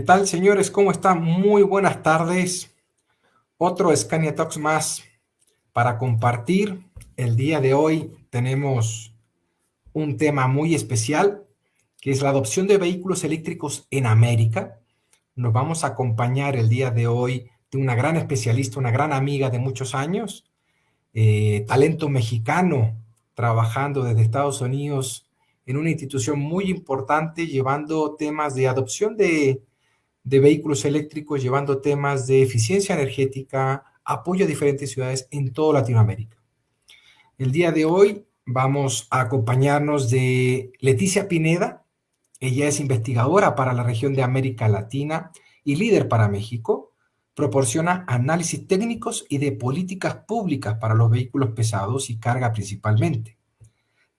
¿Qué tal, señores? ¿Cómo están? Muy buenas tardes. Otro Scania Talks más para compartir. El día de hoy tenemos un tema muy especial, que es la adopción de vehículos eléctricos en América. Nos vamos a acompañar el día de hoy de una gran especialista, una gran amiga de muchos años, talento mexicano, trabajando desde Estados Unidos en una institución muy importante, llevando temas de adopción de vehículos eléctricos, llevando temas de eficiencia energética, apoyo a diferentes ciudades en toda Latinoamérica. El día de hoy vamos a acompañarnos de Leticia Pineda. Ella es investigadora para la región de América Latina y líder para México. Proporciona análisis técnicos y de políticas públicas para los vehículos pesados y carga principalmente.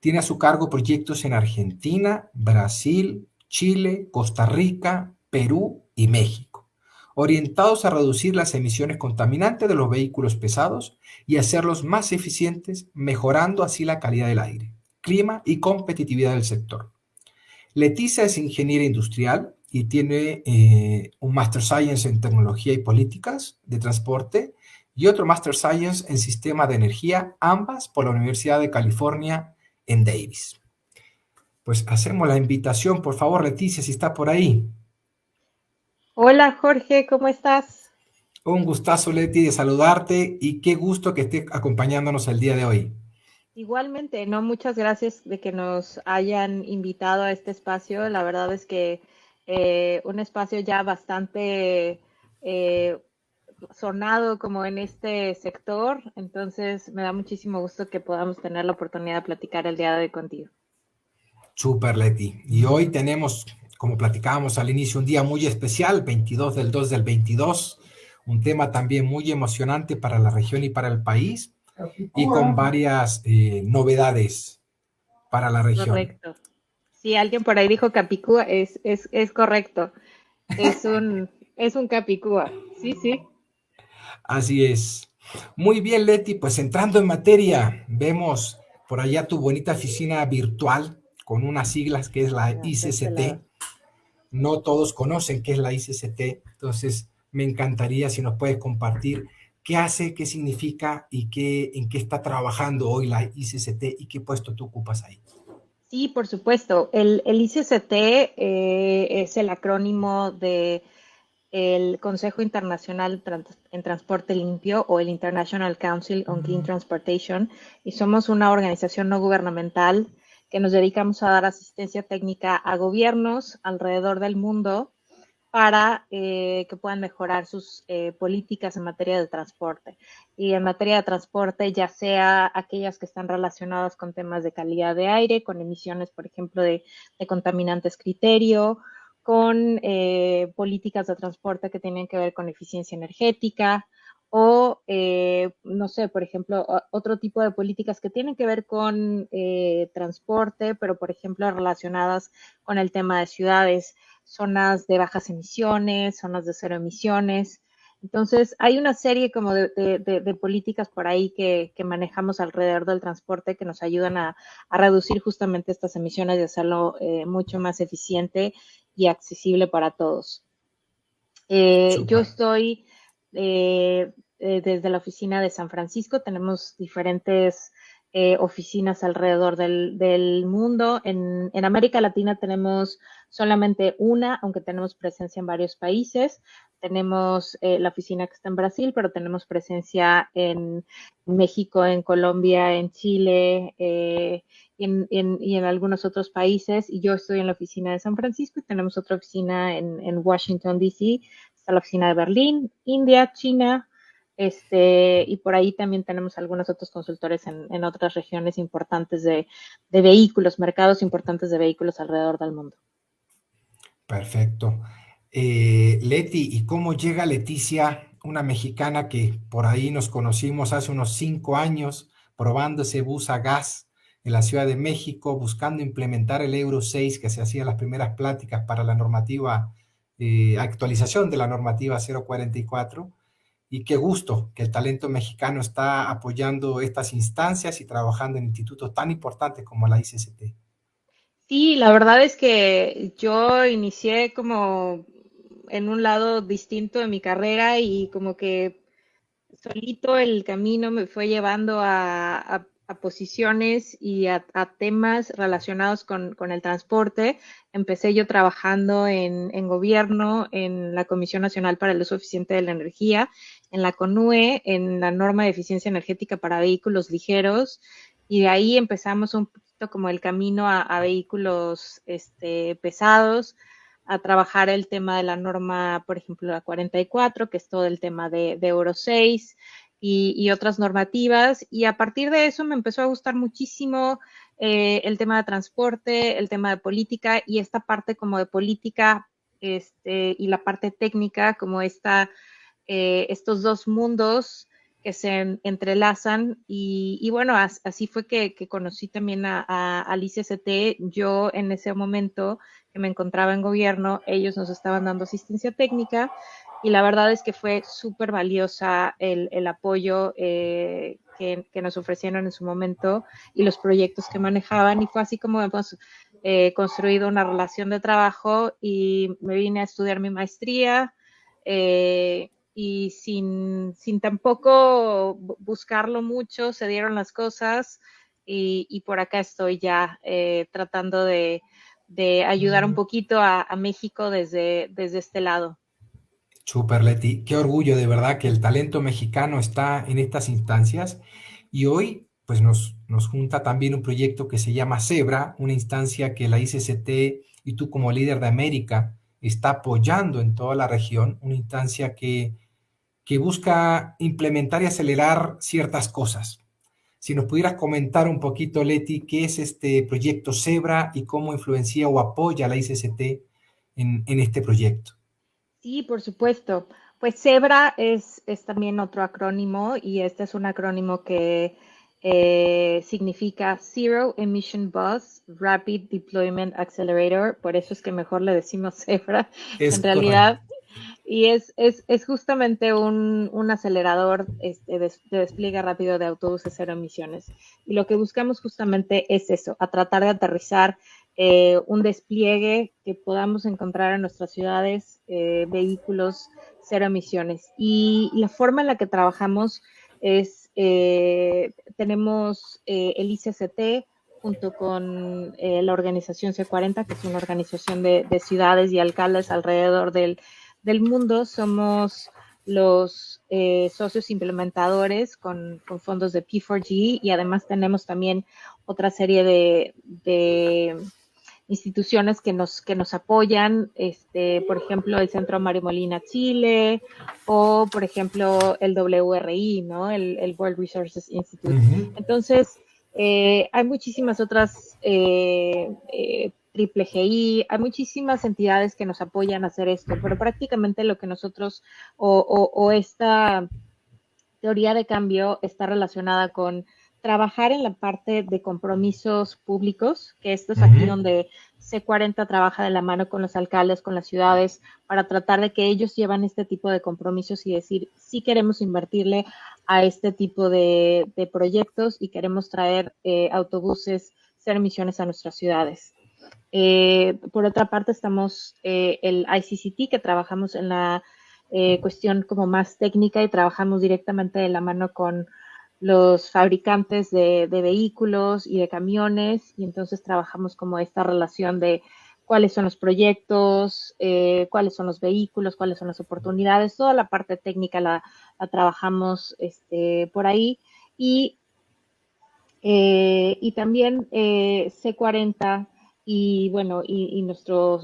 Tiene a su cargo proyectos en Argentina, Brasil, Chile, Costa Rica, Perú y México, orientados a reducir las emisiones contaminantes de los vehículos pesados y hacerlos más eficientes, mejorando así la calidad del aire, clima y competitividad del sector. Leticia es ingeniera industrial y tiene un Master Science en Tecnología y Políticas de Transporte y otro Master Science en Sistema de Energía, ambas por la Universidad de California en Davis. Pues hacemos la invitación, por favor, Leticia, si está por ahí. Hola Jorge, ¿cómo estás? Un gustazo, Leti, de saludarte y qué gusto que esté acompañándonos el día de hoy. Igualmente, no, muchas gracias de que nos hayan invitado a este espacio. La verdad es que un espacio ya bastante eh, sonado como en este sector, entonces me da muchísimo gusto que podamos tener la oportunidad de platicar el día de hoy contigo. Super, Leti. Y hoy tenemos, como platicábamos al inicio, un día muy especial, 22 del 2 del 22, un tema también muy emocionante para la región y para el país, y con varias novedades para la región. Correcto. Si alguien por ahí dijo Capicúa, es correcto. Es un Capicúa. Sí, sí. Así es. Muy bien, Leti, pues entrando en materia, vemos por allá tu bonita oficina virtual con unas siglas que es la No, de este lado. ICCT. No todos conocen qué es la ICCT, entonces me encantaría si nos puedes compartir qué hace, qué significa y en qué está trabajando hoy la ICCT y qué puesto tú ocupas ahí. Sí, por supuesto. El ICCT es el acrónimo de el Consejo Internacional en Transporte Limpio o el International Council on Clean Transportation, y somos una organización no gubernamental que nos dedicamos a dar asistencia técnica a gobiernos alrededor del mundo para que puedan mejorar sus políticas en materia de transporte. Y en materia de transporte, ya sea aquellas que están relacionadas con temas de calidad de aire, con emisiones, por ejemplo, de contaminantes criterio, con políticas de transporte que tienen que ver con eficiencia energética, o, no sé, por ejemplo, otro tipo de políticas que tienen que ver con transporte, pero, por ejemplo, relacionadas con el tema de ciudades, zonas de bajas emisiones, zonas de cero emisiones. Entonces, hay una serie como de políticas por ahí que manejamos alrededor del transporte que nos ayudan a reducir justamente estas emisiones y hacerlo mucho más eficiente y accesible para todos. Yo Súper. estoy desde la oficina de San Francisco, tenemos diferentes oficinas alrededor del mundo. En América Latina tenemos solamente una, aunque tenemos presencia en varios países. Tenemos la oficina que está en Brasil, pero tenemos presencia en México, en Colombia, en Chile, y en algunos otros países. Y yo estoy en la oficina de San Francisco y tenemos otra oficina en Washington, D.C. Está la oficina de Berlín, India, China, y por ahí también tenemos algunos otros consultores en otras regiones importantes de vehículos, mercados importantes de vehículos alrededor del mundo. Perfecto. Leti, ¿y cómo llega Leticia, una mexicana que por ahí nos conocimos hace unos 5 años, probando ese bus a gas en la Ciudad de México, buscando implementar el Euro 6, que se hacían las primeras pláticas para la normativa, actualización de la normativa 044? Y qué gusto que el talento mexicano está apoyando estas instancias y trabajando en institutos tan importantes como la ICCT. Sí, la verdad es que yo inicié como en un lado distinto de mi carrera y como que solito el camino me fue llevando a posiciones y a temas relacionados con el transporte. Empecé yo trabajando en gobierno, en la Comisión Nacional para el Uso Eficiente de la Energía, en la CONUE, en la norma de eficiencia energética para vehículos ligeros, y de ahí empezamos un poquito como el camino a vehículos pesados, a trabajar el tema de la norma, por ejemplo, la 44, que es todo el tema de Euro 6 y otras normativas. Y a partir de eso me empezó a gustar muchísimo el tema de transporte, el tema de política y esta parte como de política y la parte técnica, como estos dos mundos que se entrelazan y bueno, así fue que conocí también al ICCT. Yo en ese momento que me encontraba en gobierno, ellos nos estaban dando asistencia técnica y la verdad es que fue súper valiosa el apoyo que nos ofrecieron en su momento y los proyectos que manejaban y fue así como hemos construido una relación de trabajo y me vine a estudiar mi maestría. Y sin tampoco buscarlo mucho, se dieron las cosas y por acá estoy ya tratando de ayudar un poquito a México desde este lado. Super Leti, qué orgullo de verdad que el talento mexicano está en estas instancias y hoy pues nos junta también un proyecto que se llama Zebra, una instancia que la ICCT y tú como líder de América está apoyando en toda la región, una instancia que busca implementar y acelerar ciertas cosas. Si nos pudieras comentar un poquito, Leti, qué es este proyecto Zebra y cómo influencia o apoya a la ICCT en este proyecto. Sí, por supuesto. Pues Zebra es también otro acrónimo y este es un acrónimo que significa Zero Emission Bus Rapid Deployment Accelerator. Por eso es que mejor le decimos Zebra Es en correcto. realidad. Y es justamente un acelerador de despliegue rápido de autobuses cero emisiones. Y lo que buscamos justamente es eso, a tratar de aterrizar un despliegue que podamos encontrar en nuestras ciudades, vehículos cero emisiones. Y la forma en la que trabajamos es, tenemos el ICCT junto con la organización C40, que es una organización de ciudades y alcaldes alrededor del mundo. Somos los socios implementadores con fondos de P4G y además tenemos también otra serie de instituciones que nos apoyan, por ejemplo, el Centro Mario Molina Chile o, por ejemplo, el WRI, ¿no? El World Resources Institute. Ujú. Entonces, hay muchísimas otras Triple GI, hay muchísimas entidades que nos apoyan a hacer esto, pero prácticamente lo que nosotros o esta teoría de cambio está relacionada con trabajar en la parte de compromisos públicos, que esto es aquí Ujú. donde C40 trabaja de la mano con los alcaldes, con las ciudades, para tratar de que ellos llevan este tipo de compromisos y decir, sí queremos invertirle a este tipo de proyectos y queremos traer autobuses cero emisiones a nuestras ciudades. Por otra parte, estamos el ICCT, que trabajamos en la cuestión como más técnica y trabajamos directamente de la mano con los fabricantes de vehículos y de camiones y entonces trabajamos como esta relación de cuáles son los proyectos, cuáles son los vehículos, cuáles son las oportunidades, toda la parte técnica la trabajamos por ahí y y también C40 y bueno, y nuestro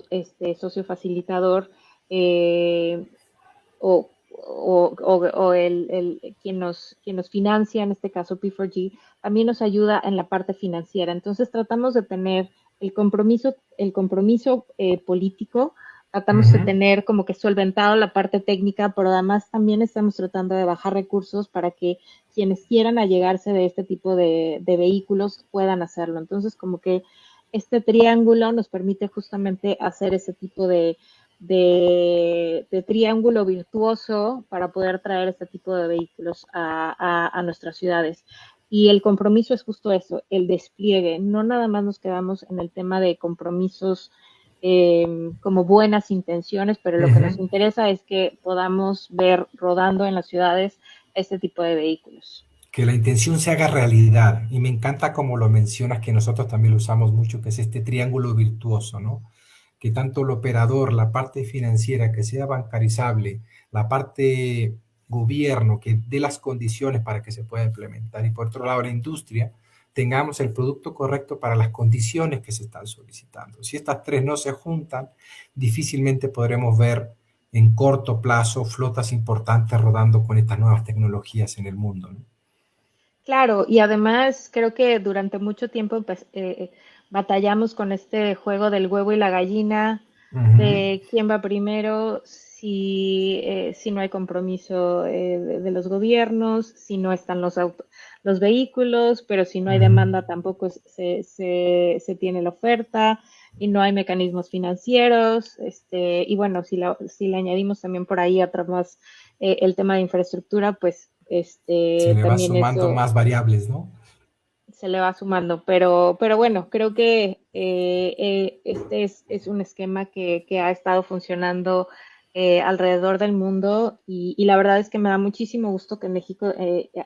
socio facilitador eh, o quien nos financia, en este caso P4G, también nos ayuda en la parte financiera. Entonces tratamos de tener el compromiso político, tratamos de Ujú. tener como que solventado la parte técnica, pero además también estamos tratando de bajar recursos para que quienes quieran allegarse de este tipo de vehículos puedan hacerlo. Entonces, como que este triángulo nos permite justamente hacer ese tipo de triángulo virtuoso para poder traer este tipo de vehículos a nuestras ciudades. Y el compromiso es justo eso, el despliegue. No nada más nos quedamos en el tema de compromisos como buenas intenciones, pero lo que nos Ujú. interesa es que podamos ver rodando en las ciudades este tipo de vehículos. Que la intención se haga realidad. Y me encanta como lo mencionas, que nosotros también lo usamos mucho, que es este triángulo virtuoso, ¿no? Que tanto el operador, la parte financiera, que sea bancarizable, la parte gobierno, que dé las condiciones para que se pueda implementar. Y por otro lado, la industria, tengamos el producto correcto para las condiciones que se están solicitando. Si estas tres no se juntan, difícilmente podremos ver en corto plazo flotas importantes rodando con estas nuevas tecnologías en el mundo, ¿no? Claro, y además creo que durante mucho tiempo batallamos con este juego del huevo y la gallina, Ujú. de quién va primero, si no hay compromiso de los gobiernos, si no están los vehículos, pero si no hay Ujú. demanda tampoco se tiene la oferta y no hay mecanismos financieros. Y bueno, si le añadimos también por ahí atrás más el tema de infraestructura, pues Se le va también sumando eso más variables, ¿no? se le va sumando. Pero bueno, creo que este es un esquema que ha estado funcionando alrededor del mundo y la verdad es que me da muchísimo gusto que en México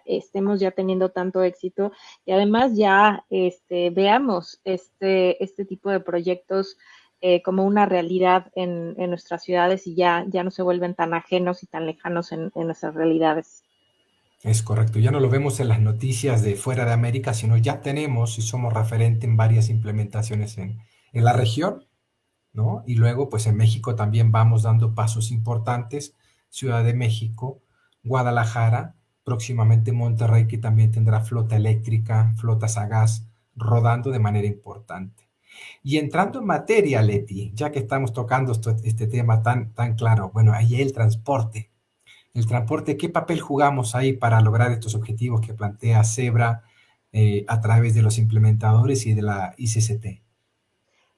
estemos ya teniendo tanto éxito y además ya veamos este tipo de proyectos como una realidad en nuestras ciudades y ya no se vuelven tan ajenos y tan lejanos en nuestras realidades. Es correcto. Ya no lo vemos en las noticias de fuera de América, sino ya tenemos y somos referente en varias implementaciones en la región, ¿no? Y luego, pues en México también vamos dando pasos importantes. Ciudad de México, Guadalajara, próximamente Monterrey, que también tendrá flota eléctrica, flotas a gas, rodando de manera importante. Y entrando en materia, Leti, ya que estamos tocando este tema tan claro, bueno, ahí el transporte. El transporte, ¿qué papel jugamos ahí para lograr estos objetivos que plantea Zebra a través de los implementadores y de la ICCT?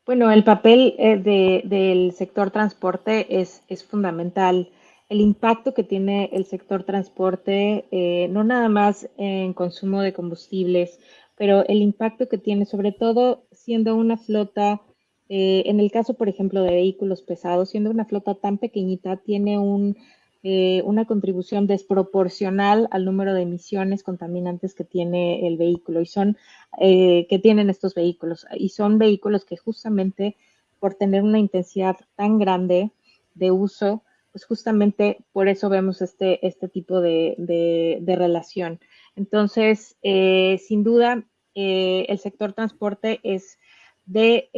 Bueno, el papel del sector transporte es fundamental. El impacto que tiene el sector transporte, no nada más en consumo de combustibles, pero el impacto que tiene, sobre todo siendo una flota, en el caso, por ejemplo, de vehículos pesados, siendo una flota tan pequeñita, tiene una contribución desproporcional al número de emisiones contaminantes que tiene el vehículo. Y son que tienen estos vehículos. Y son vehículos que justamente por tener una intensidad tan grande de uso, pues justamente por eso vemos este tipo de relación. Entonces, sin duda, el sector transporte es de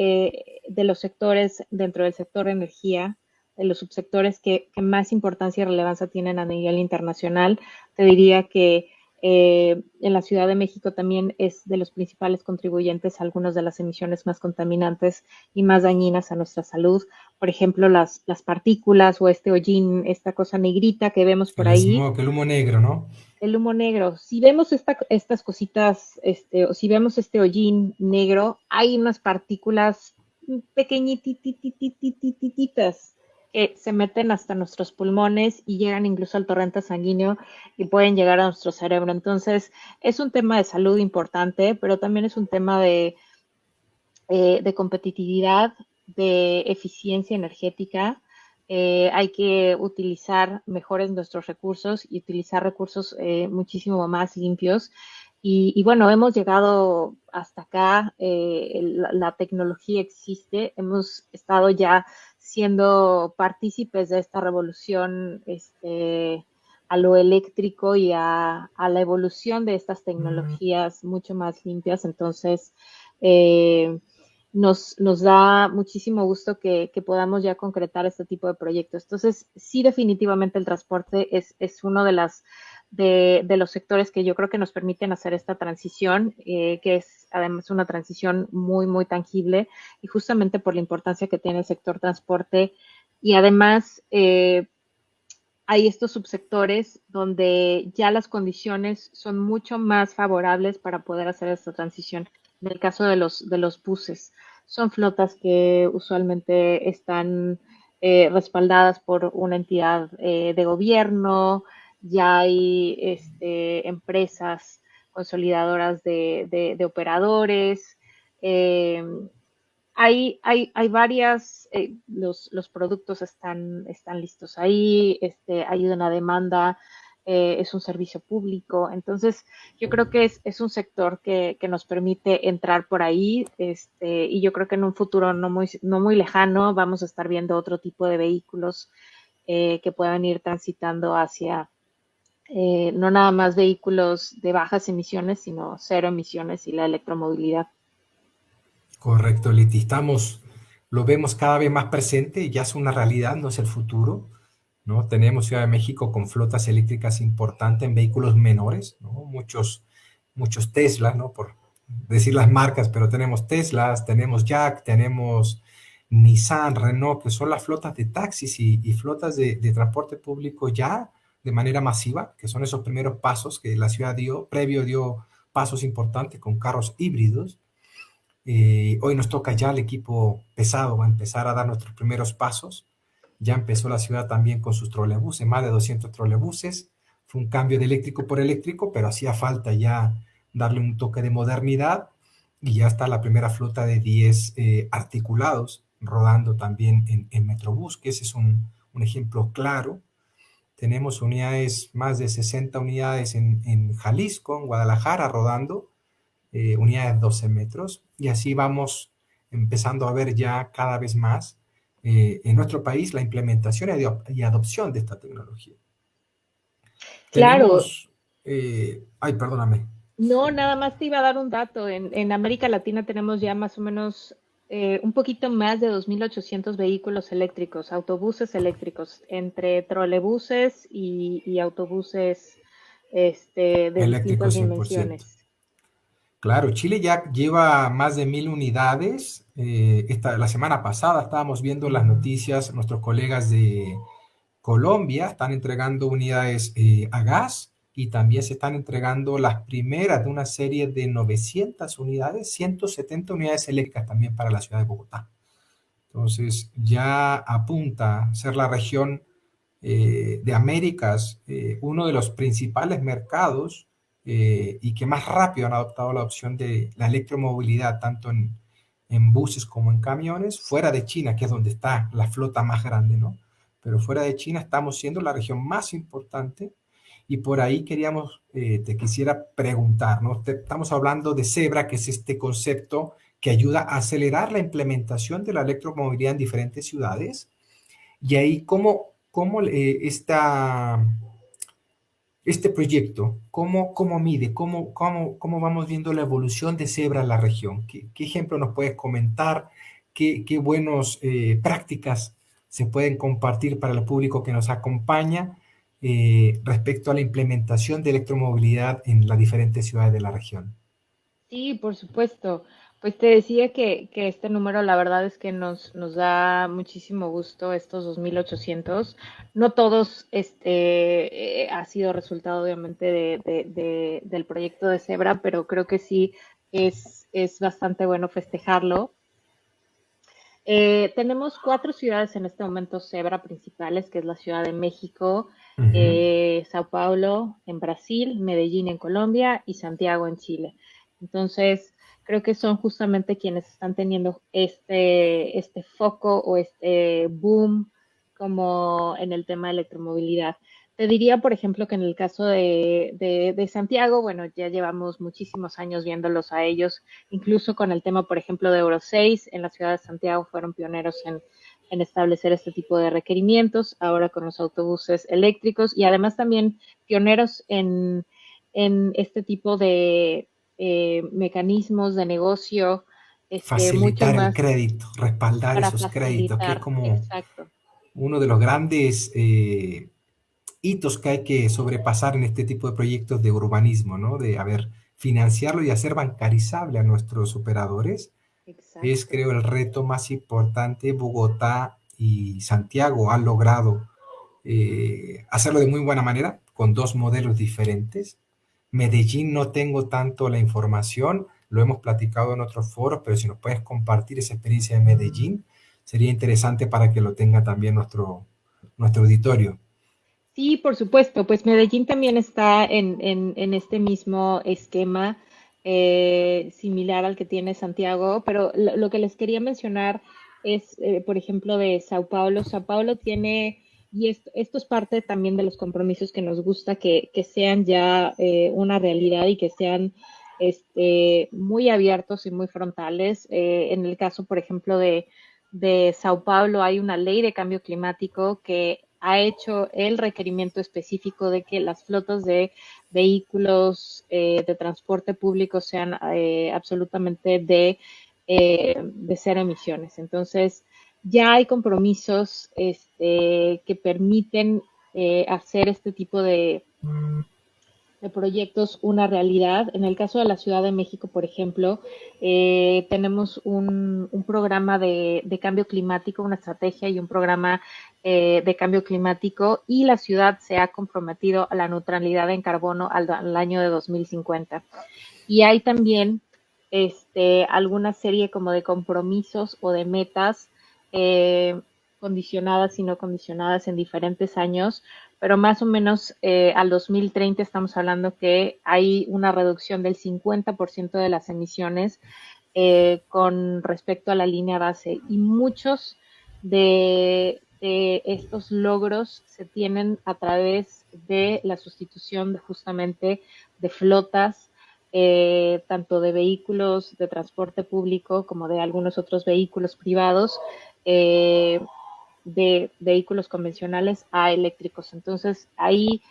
los sectores dentro del sector energía, de los subsectores que más importancia y relevancia tienen a nivel internacional. Te diría que en la Ciudad de México también es de los principales contribuyentes a algunas de las emisiones más contaminantes y más dañinas a nuestra salud. Por ejemplo, las partículas o este hollín, esta cosa negrita que vemos por El ahí, smog, el humo negro, ¿no? el humo negro. Si vemos estas cositas, o si vemos este hollín negro, hay unas partículas pequeñitititititititas que se meten hasta nuestros pulmones y llegan incluso al torrente sanguíneo y pueden llegar a nuestro cerebro. Entonces, es un tema de salud importante, pero también es un tema de competitividad, de eficiencia energética. Hay que utilizar mejores nuestros recursos y utilizar recursos muchísimo más limpios. Y bueno, hemos llegado hasta acá, la tecnología existe, hemos estado ya siendo partícipes de esta revolución a lo eléctrico y a la evolución de estas tecnologías mucho más limpias. Entonces, eh, nos da muchísimo gusto que podamos ya concretar este tipo de proyectos. Entonces, sí, definitivamente el transporte es uno de los sectores que yo creo que nos permiten hacer esta transición, que es además una transición muy, muy tangible y justamente por la importancia que tiene el sector transporte. Y además, hay estos subsectores donde ya las condiciones son mucho más favorables para poder hacer esta transición. En el caso de los buses, son flotas que usualmente están respaldadas por una entidad de gobierno, ya hay empresas consolidadoras de operadores, eh, Hay varias, los productos están listos ahí, hay una demanda, es un servicio público. Entonces, yo creo que es un sector que nos permite entrar por ahí, y yo creo que en un futuro no muy lejano vamos a estar viendo otro tipo de vehículos que puedan ir transitando hacia no nada más vehículos de bajas emisiones, sino cero emisiones y la electromovilidad. Correcto, Liti. Lo vemos cada vez más presente, ya es una realidad, no es el futuro, ¿no? Tenemos Ciudad de México con flotas eléctricas importantes en vehículos menores, ¿no? Muchos Teslas, ¿no? Por decir las marcas, pero tenemos Teslas, tenemos Jack, tenemos Nissan, Renault, que son las flotas de taxis y flotas de transporte público ya de manera masiva, que son esos primeros pasos que la ciudad dio pasos importantes con carros híbridos. Hoy nos toca ya el equipo pesado, va a empezar a dar nuestros primeros pasos. Ya empezó la ciudad también con sus trolebuses, más de 200 trolebuses. Fue un cambio de eléctrico por eléctrico, pero hacía falta ya darle un toque de modernidad y ya está la primera flota de 10 articulados rodando también en Metrobús, que ese es un ejemplo claro. Tenemos unidades, más de 60 unidades en Jalisco, en Guadalajara, rodando unidades de 12 metros, y así vamos empezando a ver ya cada vez más en nuestro país la implementación y adopción de esta tecnología. Claro, Tenemos, ay, perdóname. no, nada más te iba a dar un dato. En América Latina tenemos ya más o menos un poquito más de 2.800 vehículos eléctricos, autobuses eléctricos, entre trolebuses y autobuses de Eléctrico distintas 100%. dimensiones. Claro, Chile ya lleva más de 1000 unidades. La semana pasada estábamos viendo las noticias, nuestros colegas de Colombia están entregando unidades a gas y también se están entregando las primeras de una serie de 900 unidades, 170 unidades eléctricas también para la ciudad de Bogotá. Entonces ya apunta a ser la región de Américas uno de los principales mercados y que más rápido han adoptado la opción de la electromovilidad, tanto en buses como en camiones, fuera de China, que es donde está la flota más grande, ¿no? Pero fuera de China estamos siendo la región más importante y por ahí te quisiera preguntar, ¿no? Estamos hablando de Zebra, que es este concepto que ayuda a acelerar la implementación de la electromovilidad en diferentes ciudades. Y ahí, ¿cómo este proyecto, cómo mide, cómo vamos viendo la evolución de Zebra en la región? ¿Qué ejemplo nos puedes comentar? ¿Qué buenas prácticas se pueden compartir para el público que nos acompaña respecto a la implementación de electromovilidad en las diferentes ciudades de la región? Sí, por supuesto. Pues te decía que este número, la verdad es que nos da muchísimo gusto, estos 2.800. No todos ha sido resultado, obviamente, del proyecto de Zebra, pero creo que sí es bastante bueno festejarlo. Tenemos 4 ciudades en este momento Zebra principales, que es la Ciudad de México, Ujú. Sao Paulo en Brasil, Medellín en Colombia y Santiago en Chile. Entonces, creo que son justamente quienes están teniendo este foco o este boom como en el tema de electromovilidad. Te diría, por ejemplo, que en el caso de Santiago, bueno, ya llevamos muchísimos años viéndolos a ellos, incluso con el tema, por ejemplo, de Euro 6, en la ciudad de Santiago fueron pioneros en establecer este tipo de requerimientos, ahora con los autobuses eléctricos y además también pioneros en este tipo de mecanismos de negocio, mucho Facilitar el más crédito, respaldar para esos créditos, que es facilitar, como exacto. uno de los grandes hitos que hay que sobrepasar en este tipo de proyectos de urbanismo, ¿no? De, a ver, financiarlo y hacer bancarizable a nuestros operadores. Es, Exacto. creo, el reto más importante. Bogotá y Santiago han logrado hacerlo de muy buena manera, con dos modelos diferentes. Medellín no tengo tanto la información, lo hemos platicado en otros foros, pero si nos puedes compartir esa experiencia de Medellín, sería interesante para que lo tenga también nuestro auditorio. Sí, por supuesto. Pues Medellín también está en este mismo esquema. similar al que tiene Santiago, pero lo que les quería mencionar es, por ejemplo, de Sao Paulo. Sao Paulo tiene, y esto es parte también de los compromisos que nos gusta que sean ya una realidad y que sean muy abiertos y muy frontales. En el caso, por ejemplo, de Sao Paulo, hay una ley de cambio climático que ha hecho el requerimiento específico de que las flotas de vehículos de transporte público sean absolutamente de cero emisiones. Entonces, ya hay compromisos que permiten hacer este tipo de proyectos una realidad. En el caso de la Ciudad de México, por ejemplo, tenemos un programa de cambio climático, una estrategia y un programa de cambio climático, y la ciudad se ha comprometido a la neutralidad en carbono al año de 2050. Y hay también alguna serie como de compromisos o de metas eh, condicionadas y no condicionadas en diferentes años, pero más o menos al 2030 estamos hablando que hay una reducción del 50% de las emisiones con respecto a la línea base, y muchos de estos logros se tienen a través de la sustitución justamente de flotas, tanto de vehículos de transporte público como de algunos otros vehículos privados, eh, de vehículos convencionales a eléctricos. Entonces, ahí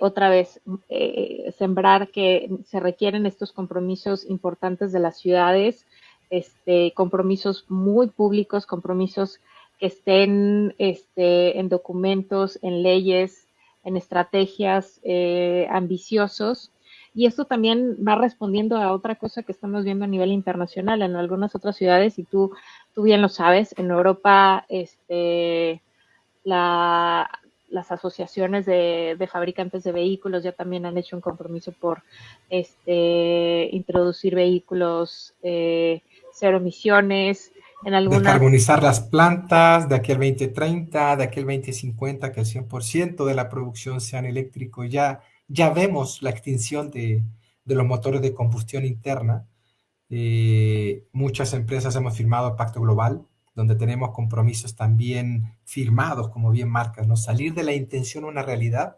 otra vez, sembrar que se requieren estos compromisos importantes de las ciudades, compromisos muy públicos, compromisos que estén en documentos, en leyes, en estrategias ambiciosos. Y esto también va respondiendo a otra cosa que estamos viendo a nivel internacional en algunas otras ciudades, y tú bien lo sabes, en Europa la, las asociaciones de fabricantes de vehículos ya también han hecho un compromiso por introducir vehículos cero emisiones. En algunas, Descarbonizar las plantas de aquí al 2030, de aquí al 2050, que el 100% de la producción sean eléctricos. Ya vemos la extinción de los motores de combustión interna. Muchas empresas hemos firmado Pacto Global, donde tenemos compromisos también firmados, como bien marcas, ¿no? Salir de la intención a una realidad,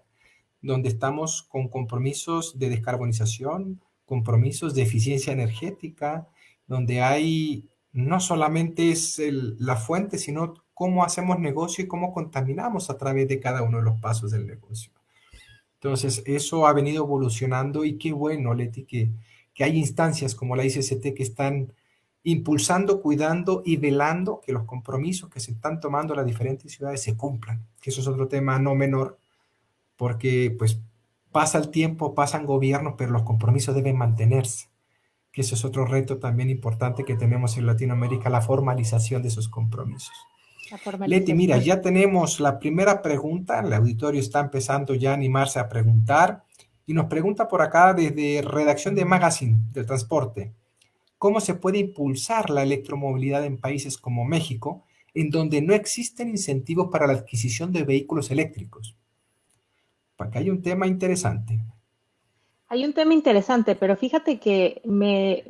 donde estamos con compromisos de descarbonización, compromisos de eficiencia energética, donde hay no solamente es la fuente, sino cómo hacemos negocio y cómo contaminamos a través de cada uno de los pasos del negocio. Entonces, eso ha venido evolucionando y qué bueno, Leti, que hay instancias como la ICCT que están impulsando, cuidando y velando que los compromisos que se están tomando las diferentes ciudades se cumplan, que eso es otro tema no menor, porque pues pasa el tiempo, pasan gobiernos, pero los compromisos deben mantenerse, que eso es otro reto también importante que tenemos en Latinoamérica, la formalización de esos compromisos. la Leti, mira, formalización. ya tenemos la primera pregunta, el auditorio está empezando ya a animarse a preguntar y nos pregunta por acá desde Redacción de Magazine del Transporte, ¿cómo se puede impulsar la electromovilidad en países como México, en donde no existen incentivos para la adquisición de vehículos eléctricos? Para que hay un tema interesante. Hay un tema interesante, pero fíjate que me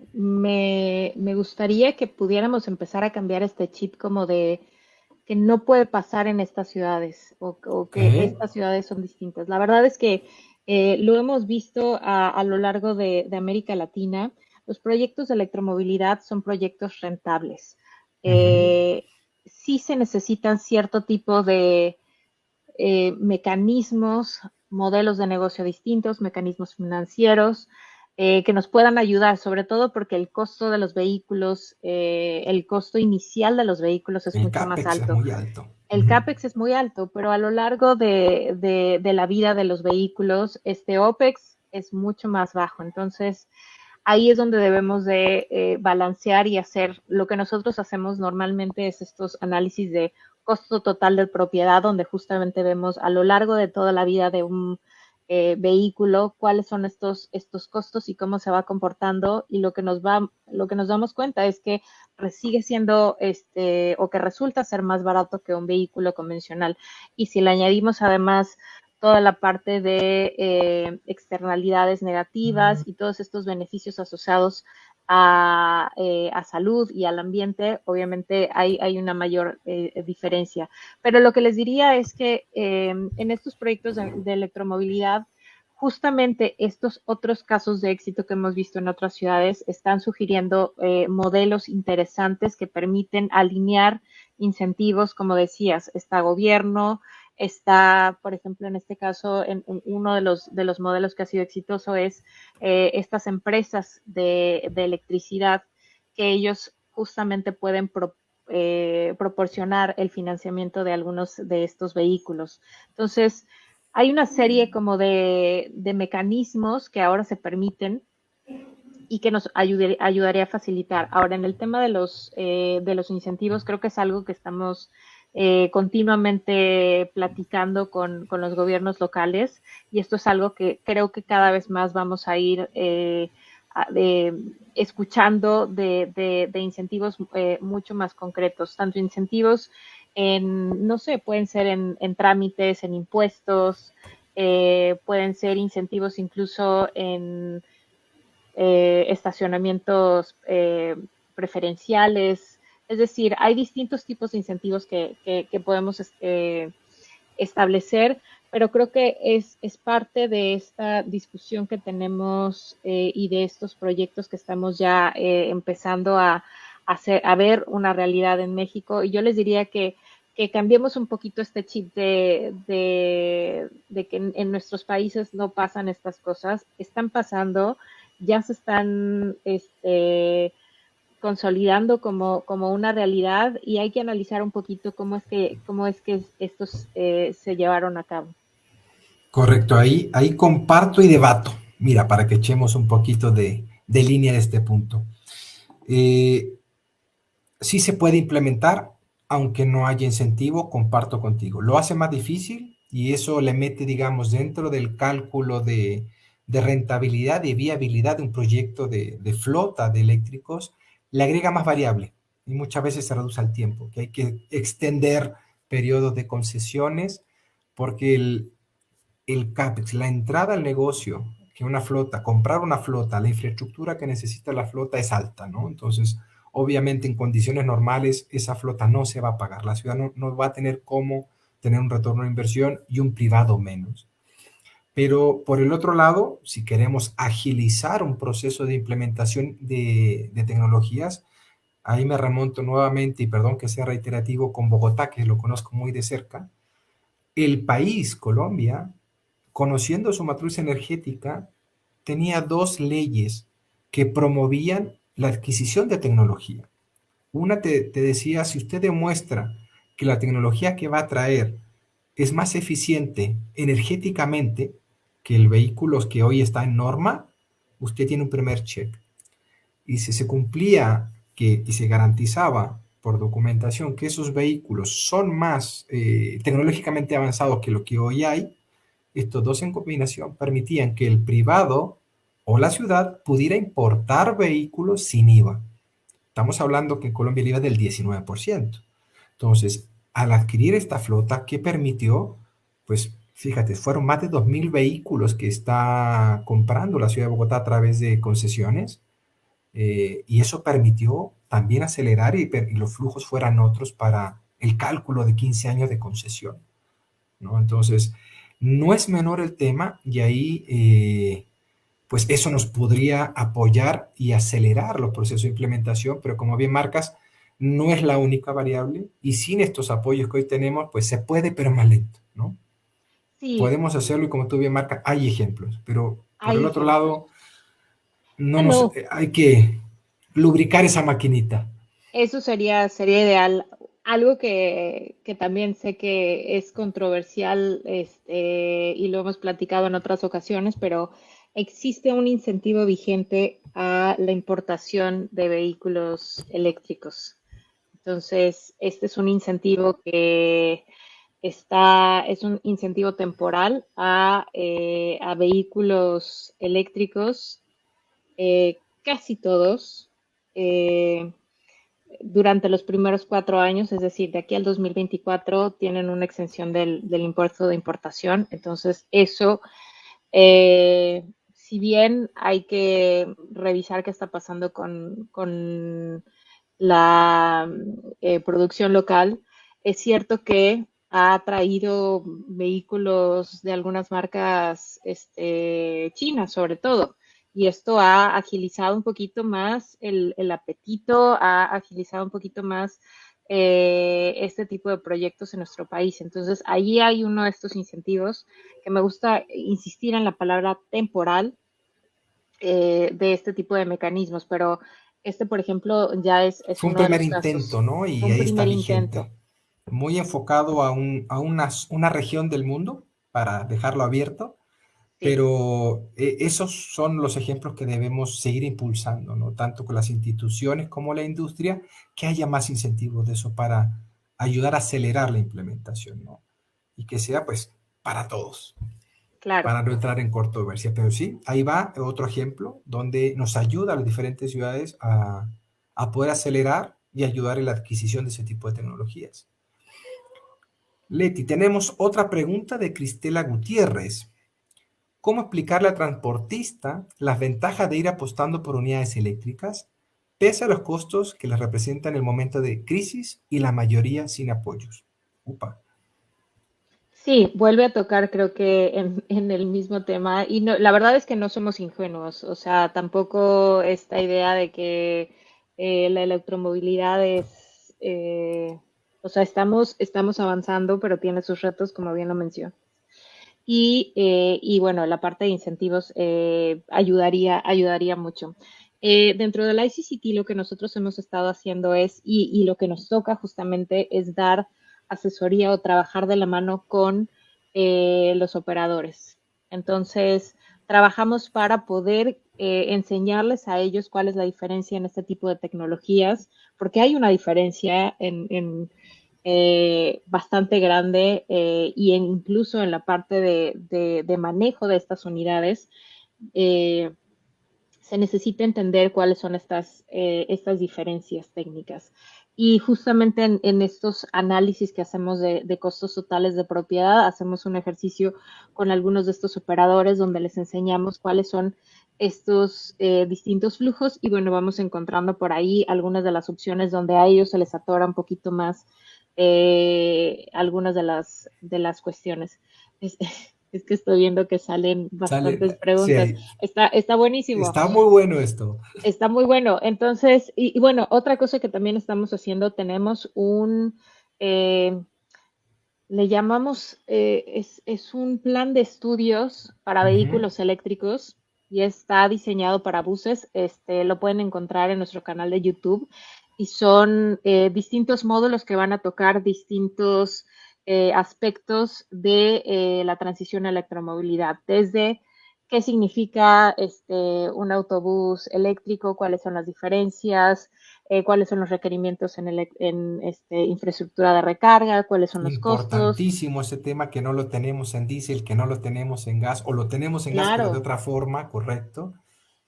gustaría que pudiéramos empezar a cambiar este chip como de que no puede pasar en estas ciudades, o Ok, que estas ciudades son distintas. La verdad es que lo hemos visto a lo largo de América Latina. Los proyectos de electromovilidad son proyectos rentables. ujú, Eh, sí se necesitan cierto tipo de mecanismos, modelos de negocio distintos, mecanismos financieros que nos puedan ayudar, sobre todo porque el costo de los vehículos, el costo inicial de los vehículos es el mucho más CAPEX es alto. muy alto. El Ujú. CAPEX es muy alto, pero a lo largo de la vida de los vehículos, este OPEX es mucho más bajo. Entonces, ahí es donde debemos de balancear y hacer lo que nosotros hacemos normalmente, es estos análisis de costo total de propiedad, donde justamente vemos a lo largo de toda la vida de un vehículo cuáles son estos costos y cómo se va comportando, y lo que nos damos cuenta es que sigue siendo o que resulta ser más barato que un vehículo convencional. Y si le añadimos además toda la parte de externalidades negativas y todos estos beneficios asociados a salud y al ambiente, obviamente hay una mayor diferencia. Pero lo que les diría es que en estos proyectos de electromovilidad, justamente estos otros casos de éxito que hemos visto en otras ciudades están sugiriendo modelos interesantes que permiten alinear incentivos, como decías, está gobierno, está, por ejemplo, en este caso, en uno de los modelos que ha sido exitoso es estas empresas de electricidad que ellos justamente pueden proporcionar el financiamiento de algunos de estos vehículos. Entonces, hay una serie como de mecanismos que ahora se permiten y que nos ayudaría a facilitar. Ahora, en el tema de los incentivos, creo que es algo que estamos continuamente platicando con los gobiernos locales y esto es algo que creo que cada vez más vamos a ir escuchando de incentivos mucho más concretos, tanto incentivos en, no sé, pueden ser en trámites, en impuestos, pueden ser incentivos incluso en estacionamientos preferenciales. Es decir, hay distintos tipos de incentivos que podemos establecer, pero creo que es parte de esta discusión que tenemos y de estos proyectos que estamos ya empezando a ver una realidad en México. Y yo les diría que cambiemos un poquito este chip de que en nuestros países no pasan estas cosas, están pasando, ya se están consolidando como una realidad y hay que analizar un poquito cómo es que estos se llevaron a cabo. Correcto, ahí comparto y debato. Mira, para que echemos un poquito de línea de este punto. Eh, sí se puede implementar, aunque no haya incentivo, comparto contigo. Lo hace más difícil y eso le mete, digamos, dentro del cálculo de rentabilidad y viabilidad de un proyecto de flota de eléctricos, le agrega más variable y muchas veces se reduce el tiempo, que hay que extender periodos de concesiones porque el CAPEX, la entrada al negocio, que una flota, comprar una flota, la infraestructura que necesita la flota es alta, ¿no? Entonces, obviamente en condiciones normales esa flota no se va a pagar, la ciudad no va a tener cómo tener un retorno de inversión y un privado menos. Pero por el otro lado, si queremos agilizar un proceso de implementación de tecnologías, ahí me remonto nuevamente, y perdón que sea reiterativo, con Bogotá, que lo conozco muy de cerca. El país, Colombia, conociendo su matriz energética, tenía dos leyes que promovían la adquisición de tecnología. Una te decía, si usted demuestra que la tecnología que va a traer es más eficiente energéticamente que el vehículo que hoy está en norma, usted tiene un primer check. Y si se cumplía y se garantizaba por documentación que esos vehículos son más tecnológicamente avanzados que lo que hoy hay, estos dos en combinación permitían que el privado o la ciudad pudiera importar vehículos sin IVA. Estamos hablando que en Colombia el IVA es del 19%. Entonces, al adquirir esta flota, ¿qué permitió? Pues fíjate, fueron más de 2.000 vehículos que está comprando la ciudad de Bogotá a través de concesiones y eso permitió también acelerar y los flujos fueran otros para el cálculo de 15 años de concesión, ¿no? Entonces, no es menor el tema y ahí, pues eso nos podría apoyar y acelerar los procesos de implementación, pero como bien marcas, no es la única variable y sin estos apoyos que hoy tenemos, pues se puede, pero más lento, ¿no? Sí, Podemos hacerlo y como tú bien marcas, hay ejemplos, pero por el hay otro ejemplos. lado, no Ah, nos, no, hay que lubricar esa maquinita. eso sería ideal. Algo que también sé que es controversial, y lo hemos platicado en otras ocasiones, pero existe un incentivo vigente a la importación de vehículos eléctricos. Entonces, este es un incentivo que es un incentivo temporal a vehículos eléctricos, casi todos. eh, durante los primeros 4 años, es decir, de aquí al 2024, tienen una exención del impuesto de importación. Entonces, eso, si bien hay que revisar qué está pasando con la producción local, es cierto que ha traído vehículos de algunas marcas chinas, sobre todo. Y esto ha agilizado un poquito más el apetito, ha agilizado un poquito más este tipo de proyectos en nuestro país. Entonces, ahí hay uno de estos incentivos que me gusta insistir en la palabra temporal de este tipo de mecanismos, pero por ejemplo, ya es Fue un uno de primer los intento, casos, ¿no? Y un ahí está primer intento. vigente. Muy enfocado a, una región del mundo, para dejarlo abierto, Sí, pero esos son los ejemplos que debemos seguir impulsando, ¿no? Tanto con las instituciones como la industria, que haya más incentivos de eso para ayudar a acelerar la implementación, ¿no? Y que sea, pues, para todos, claro. para no entrar en controversia. Pero sí, ahí va otro ejemplo donde nos ayuda a las diferentes ciudades a poder acelerar y ayudar en la adquisición de ese tipo de tecnologías. Leti, tenemos otra pregunta de Cristela Gutiérrez. ¿Cómo explicarle al transportista las ventajas de ir apostando por unidades eléctricas, pese a los costos que les representa en el momento de crisis y la mayoría sin apoyos? Upa. Sí, vuelve a tocar creo que en el mismo tema y no, la verdad es que no somos ingenuos, o sea, tampoco esta idea de que la electromovilidad es, o sea, estamos avanzando, pero tiene sus retos, como bien lo mencionó. Y bueno, la parte de incentivos ayudaría mucho. Dentro del ICCT lo que nosotros hemos estado haciendo y lo que nos toca justamente es dar asesoría o trabajar de la mano con los operadores. Entonces, trabajamos para poder enseñarles a ellos cuál es la diferencia en este tipo de tecnologías, porque hay una diferencia bastante grande incluso en la parte de manejo de estas unidades. eh, Se necesita entender cuáles son estas diferencias técnicas. Y justamente en estos análisis que hacemos de costos totales de propiedad, hacemos un ejercicio con algunos de estos operadores donde les enseñamos cuáles son estos distintos flujos y bueno, vamos encontrando por ahí algunas de las opciones donde a ellos se les atora un poquito más algunas de las cuestiones. Es, es que estoy viendo que salen bastantes Sale, sí, preguntas. Está buenísimo, está muy bueno esto. está muy bueno. Entonces, y bueno, otra cosa que también estamos haciendo, tenemos eh, le llamamos, es un plan de estudios para Ujú. vehículos eléctricos y está diseñado para buses. Lo pueden encontrar en nuestro canal de YouTube y son distintos módulos que van a tocar distintos aspectos de la transición a electromovilidad, desde qué significa un autobús eléctrico, cuáles son las diferencias, cuáles son los requerimientos en infraestructura de recarga, cuáles son los costos. Importantísimo ese tema, que no lo tenemos en diésel, que no lo tenemos en gas, o lo tenemos en gas, pero de Claro. otra forma, ¿correcto?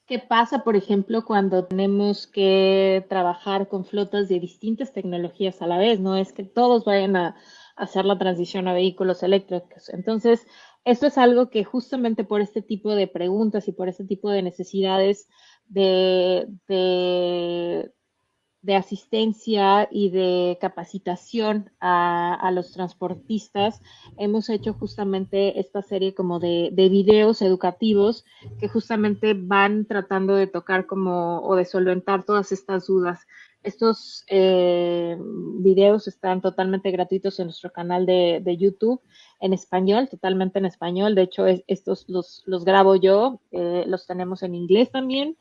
¿Qué pasa, por ejemplo, cuando tenemos que trabajar con flotas de distintas tecnologías a la vez? No es que todos vayan a hacer la transición a vehículos eléctricos. Entonces, esto es algo que justamente por este tipo de preguntas y por este tipo de necesidades de, de, de asistencia y de capacitación a los transportistas, hemos hecho justamente esta serie como de videos educativos que justamente van tratando de tocar como o de solventar todas estas dudas. Estos videos están totalmente gratuitos en nuestro canal de YouTube en español, totalmente en español. De hecho, estos los grabo yo, los tenemos en inglés también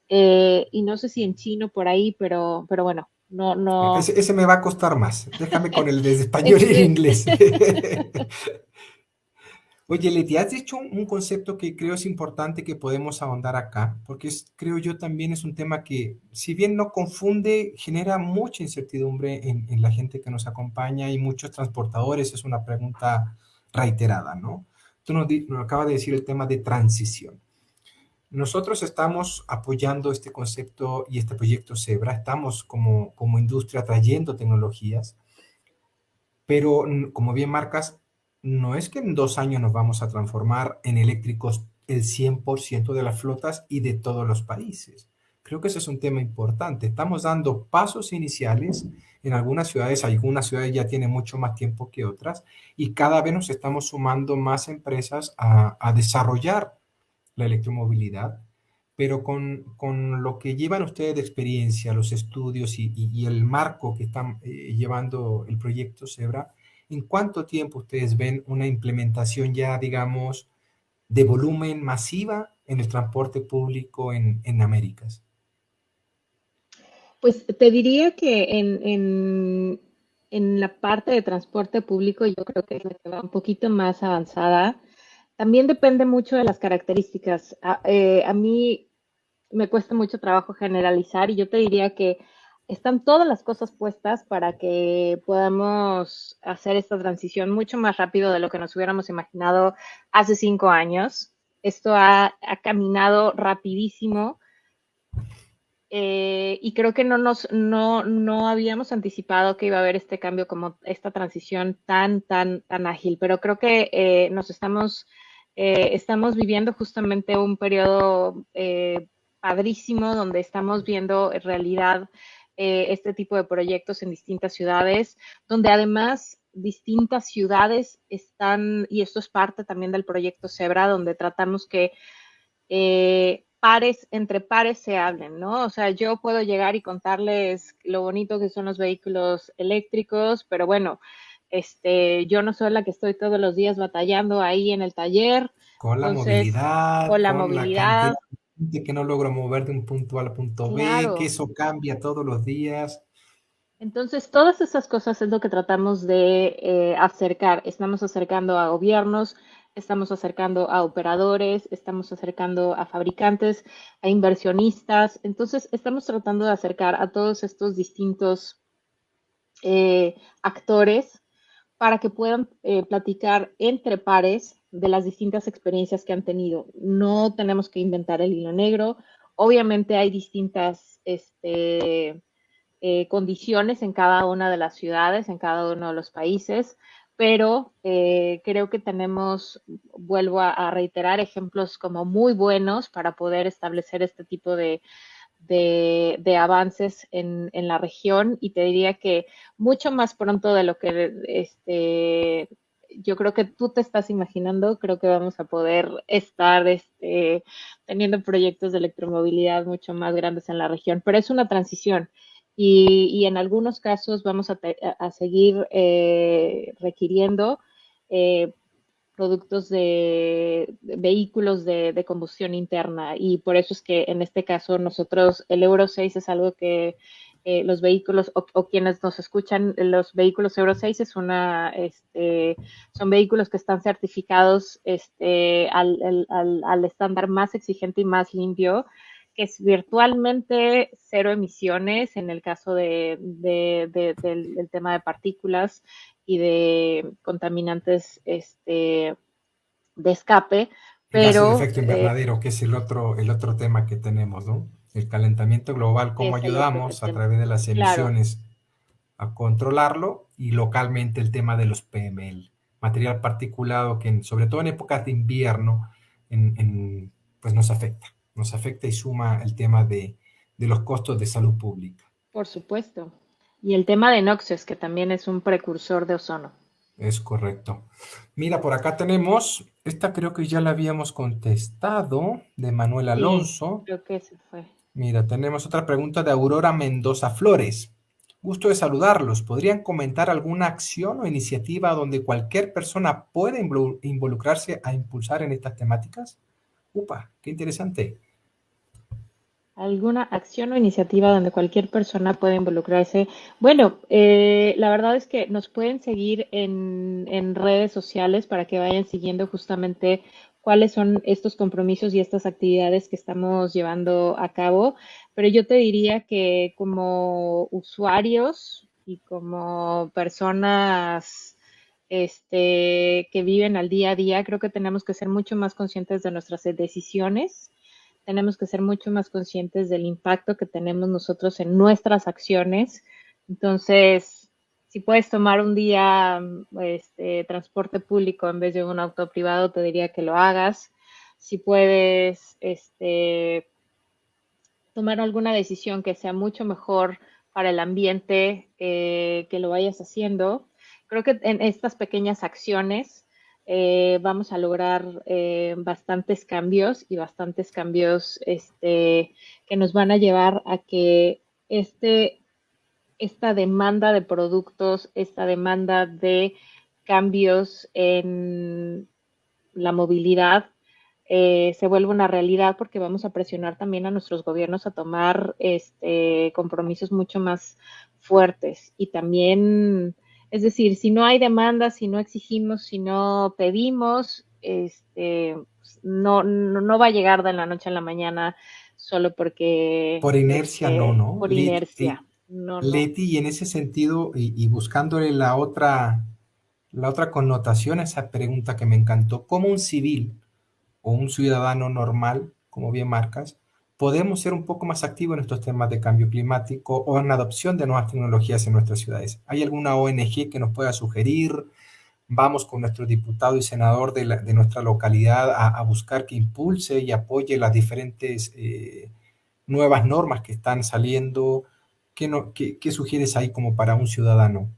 y no sé si en chino por ahí, pero bueno, no, no, Ese me va a costar más. Déjame con el de español es, y el inglés. Oye, Leti, has dicho un concepto que creo es importante, que podemos ahondar acá, porque creo yo también es un tema que, si bien no confunde, genera mucha incertidumbre en la gente que nos acompaña y muchos transportadores. Es una pregunta reiterada, ¿no? Tú nos acabas de decir el tema de transición. Nosotros estamos apoyando este concepto y este proyecto Zebra. Estamos como industria trayendo tecnologías, pero como bien marcas, no es que en 2 años nos vamos a transformar en eléctricos el 100% de las flotas y de todos los países. Creo que ese es un tema importante. Estamos dando pasos iniciales en algunas ciudades ya tienen mucho más tiempo que otras, y cada vez nos estamos sumando más empresas a desarrollar la electromovilidad, pero con lo que llevan ustedes de experiencia, los estudios y el marco que están llevando el proyecto Zebra, ¿en cuánto tiempo ustedes ven una implementación ya, digamos, de volumen masiva en el transporte público en Américas? Pues te diría que en la parte de transporte público yo creo que es la que va un poquito más avanzada. También depende mucho de las características. A mí me cuesta mucho trabajo generalizar y yo te diría que están todas las cosas puestas para que podamos hacer esta transición mucho más rápido de lo que nos hubiéramos imaginado hace 5 años. Esto ha caminado rapidísimo, y creo que no habíamos anticipado que iba a haber este cambio, como esta transición tan ágil, pero creo que estamos viviendo justamente un periodo padrísimo donde estamos viendo en realidad este tipo de proyectos en distintas ciudades, donde además distintas ciudades están, y esto es parte también del proyecto Zebra, donde tratamos que entre pares se hablen, ¿no? O sea, yo puedo llegar y contarles lo bonito que son los vehículos eléctricos, pero bueno, yo no soy la que estoy todos los días batallando ahí en el taller, Con la entonces, movilidad, con la con la cantidad movilidad, de gente que no logro mover de un punto A al punto B, que claro. eso cambia todos los días. Entonces, todas esas cosas es lo que tratamos de acercar. Estamos acercando a gobiernos, estamos acercando a operadores, estamos acercando a fabricantes, a inversionistas. Entonces, estamos tratando de acercar a todos estos distintos actores para que puedan platicar entre pares de las distintas experiencias que han tenido. No tenemos que inventar el hilo negro. Obviamente hay distintas condiciones en cada una de las ciudades, en cada uno de los países, pero creo que tenemos, vuelvo a reiterar, ejemplos como muy buenos para poder establecer este tipo de avances en la región, y te diría que mucho más pronto de lo que yo creo que tú te estás imaginando. Creo que vamos a poder estar teniendo proyectos de electromovilidad mucho más grandes en la región, pero es una transición. Y en algunos casos vamos a seguir requiriendo eh, productos de vehículos de combustión interna, y por eso es que en este caso nosotros el Euro 6 es algo que los vehículos o quienes nos escuchan, los vehículos Euro 6 son vehículos que están certificados al estándar más exigente y más limpio, que es virtualmente cero emisiones en el caso del tema de partículas y de contaminantes de escape, Y gases de pero efecto invernadero, que es el otro tema que tenemos, ¿no? El calentamiento global, cómo es el otro ayudamos a tema. través de las Claro, emisiones a controlarlo, y localmente el tema de los PML, material particulado que sobre todo en épocas de invierno pues nos afecta y suma el tema de los costos de salud pública. por supuesto. Y el tema de NOxes, que también es un precursor de ozono. Es correcto. Mira, por acá tenemos, esta creo que ya la habíamos contestado, de Manuel Sí, Alonso. creo que se fue. Mira, tenemos otra pregunta de Aurora Mendoza Flores. Gusto de saludarlos. ¿Podrían comentar alguna acción o iniciativa donde cualquier persona pueda involucrarse a impulsar en estas temáticas? Upa, qué interesante. ¿Alguna acción o iniciativa donde cualquier persona pueda involucrarse? Bueno, la verdad es que nos pueden seguir en redes sociales para que vayan siguiendo justamente cuáles son estos compromisos y estas actividades que estamos llevando a cabo. Pero yo te diría que como usuarios y como personas que viven al día a día, creo que tenemos que ser mucho más conscientes de nuestras decisiones. tenemos que ser mucho más conscientes del impacto que tenemos nosotros en nuestras acciones. Entonces, si puedes tomar un día transporte público en vez de un auto privado, te diría que lo hagas. Si puedes tomar alguna decisión que sea mucho mejor para el ambiente, que lo vayas haciendo. Creo que en estas pequeñas acciones vamos a lograr bastantes cambios y bastantes cambios que nos van a llevar a que esta demanda de productos, esta demanda de cambios en la movilidad se vuelva una realidad, porque vamos a presionar también a nuestros gobiernos a tomar compromisos mucho más fuertes. Y también, es decir, si no hay demanda, si no exigimos, si no pedimos, no va a llegar de la noche a la mañana solo porque Por inercia no, ¿no? por inercia. No, no. Leti, y en ese sentido, y buscándole la otra connotación a esa pregunta que me encantó, ¿cómo un civil o un ciudadano normal, como bien marcas, podemos ser un poco más activos en estos temas de cambio climático o en la adopción de nuevas tecnologías en nuestras ciudades? ¿Hay alguna ONG que nos pueda sugerir? Vamos con nuestro diputado y senador de nuestra localidad a buscar que impulse y apoye las diferentes nuevas normas que están saliendo. ¿Qué, no, qué sugieres ahí como para un ciudadano?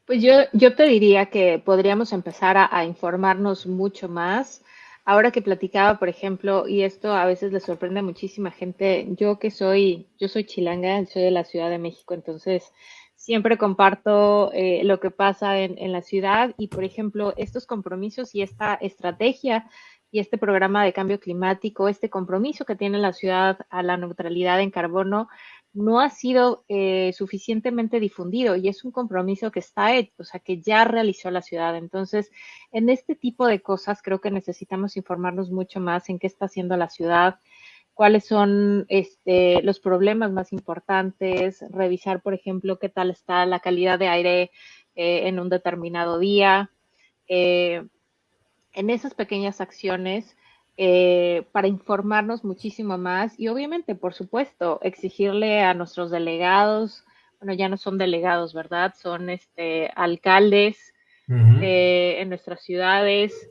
Pues yo te diría que podríamos empezar a informarnos mucho más. Ahora que platicaba, por ejemplo, y esto a veces le sorprende a muchísima gente, yo soy chilanga, soy de la Ciudad de México, entonces siempre comparto lo que pasa en la ciudad y, por ejemplo, estos compromisos y esta estrategia y este programa de cambio climático, este compromiso que tiene la ciudad a la neutralidad en carbono, no ha sido suficientemente difundido y es un compromiso que está hecho, o sea, que ya realizó la ciudad. Entonces, en este tipo de cosas creo que necesitamos informarnos mucho más en qué está haciendo la ciudad, cuáles son los problemas más importantes, revisar, por ejemplo, qué tal está la calidad de aire en un determinado día. Eh, en esas pequeñas acciones para informarnos muchísimo más y obviamente, por supuesto, exigirle a nuestros delegados, bueno, ya no son delegados, ¿verdad? Son alcaldes Ujú. en nuestras ciudades,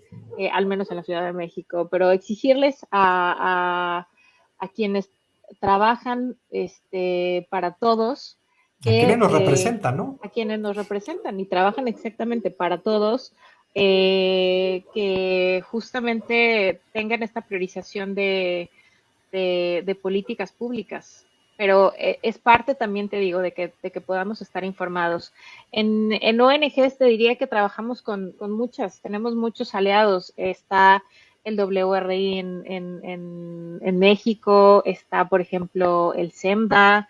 al menos en la Ciudad de México, pero exigirles a quienes trabajan para todos, ¿A quiénes que nos representan, no? a quienes nos representan y trabajan exactamente para todos, que justamente tengan esta priorización de políticas públicas. Pero es parte también, te digo, de que podamos estar informados. En ONGs te diría que trabajamos con muchas, tenemos muchos aliados. Está el WRI en México, está, por ejemplo, el SEMDA,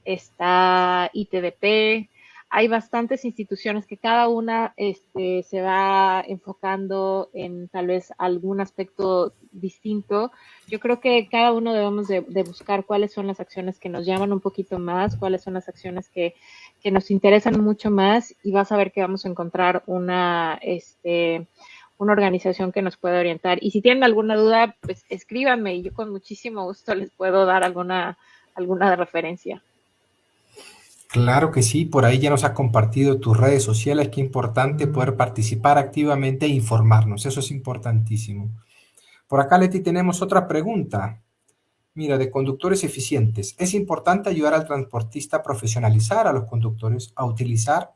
está ITDP. Hay bastantes instituciones que cada una se va enfocando en tal vez algún aspecto distinto. Yo creo que cada uno debemos de buscar cuáles son las acciones que nos llaman un poquito más, cuáles son las acciones que nos interesan mucho más y vas a ver que vamos a encontrar una organización que nos pueda orientar. Y si tienen alguna duda, pues escríbanme y yo con muchísimo gusto les puedo dar alguna referencia. Claro que sí, por ahí ya nos has compartido tus redes sociales, qué importante poder participar activamente e informarnos, eso es importantísimo. Por acá, Leti, tenemos otra pregunta. Mira, de conductores eficientes. ¿Es importante ayudar al transportista a profesionalizar a los conductores a utilizar